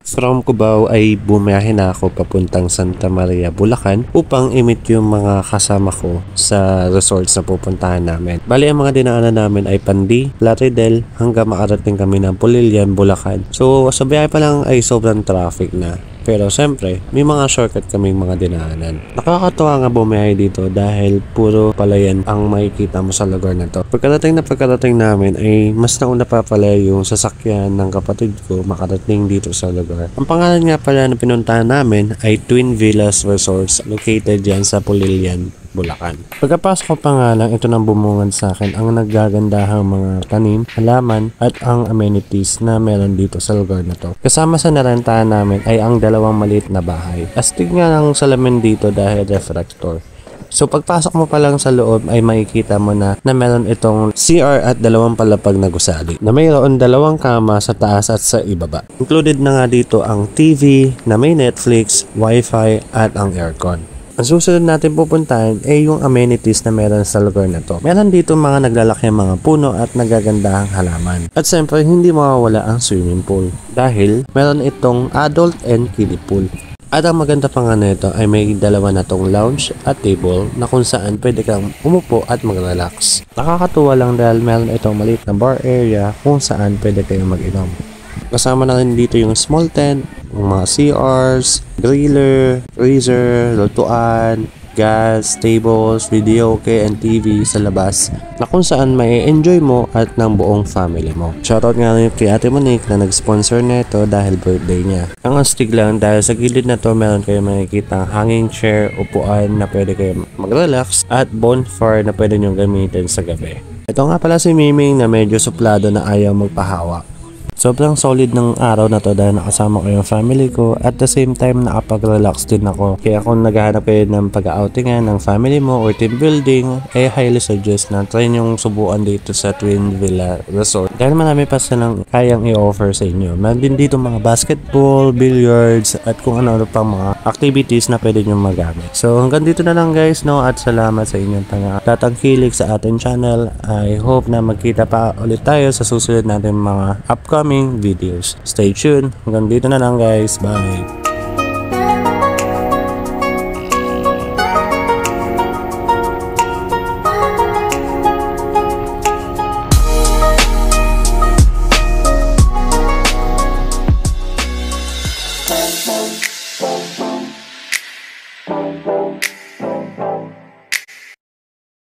From Cubao ay bumiyahe na ako papuntang Santa Maria, Bulacan upang i-meet yung mga kasama ko sa resorts na pupuntahan namin. Bali, ang mga dinaanan namin ay Pandi, Plaridel hanggang makarating kami ng Pulilian, Bulacan. So sa biyahe pa lang ay sobrang traffic na. Pero siyempre, may mga shortcut kaming mga dinaanan. Nakakatuwa nga bumiyahe dito dahil puro palayan ang makikita mo sa lugar na to. Pagkarating namin ay mas nauna pa pala yung sasakyan ng kapatid ko makarating dito sa lugar. Ang pangalan nga pala na pinuntahan namin ay Twin Villas Resorts located yan sa Pulilian, Bulacan. Pagkapasok ko pa nga lang, ito nang bumungad sa akin ang naggagandahang mga tanim, halaman at ang amenities na meron dito sa lugar na to. Kasama sa narentahan namin ay ang dalawang maliit na bahay. Astig nga ng salamin dito dahil reflector. So pagpasok mo pa lang sa loob ay makikita mo na meron itong CR at dalawang palapag na gusali na mayroon dalawang kama sa taas at sa ibaba. Included na nga dito ang TV na may Netflix, Wi-Fi at ang aircon. Ang susunod natin pupuntahan ay yung amenities na meron sa lugar na to. Meron dito mga naglalaki mga puno at nagagandahang halaman. At siyempre hindi mawawala ang swimming pool dahil meron itong adult and kiddie pool. At ang maganda pa nga nito ay may dalawa na tong lounge at table na kung saan pwede kang umupo at mag-relax. Nakakatuwa lang dahil meron itong maliit na bar area kung saan pwede kayong mag-inom. Kasama na rin dito yung small tent, yung mga CRs, griller, freezer, lutuan, gas, tables, videoke and TV sa labas na kung saan may enjoy mo at ng buong family mo. Shoutout nga rin kay Ate Monique na nag-sponsor nito dahil birthday niya. Ang astig lang dahil sa gilid na to meron kayo makikita hanging chair, upuan na pwede kayo mag-relax at bonfire na pwede nyo gamitin sa gabi. Ito nga pala si Miming na medyo suplado na ayaw magpahawa. Sobrang solid ng araw na to dahil nakasama ko yung family ko at the same time nakapag-relax din ako. Kaya kung naghahanap kayo ng pag-outingan ng family mo or team building, ay highly suggest na try yung subukan dito sa Twin Villa Resort. Dahil marami pa silang kayang i-offer sa inyo. Meron din dito mga basketball, billiards at kung ano-ano pang mga activities na pwede nyo magamit. So hanggang dito na lang guys, no, at salamat sa inyong tatangkilik sa ating channel. I hope na magkita pa ulit tayo sa susunod natin mga upcoming videos. Stay tuned. Hanggang dito na lang guys. Bye.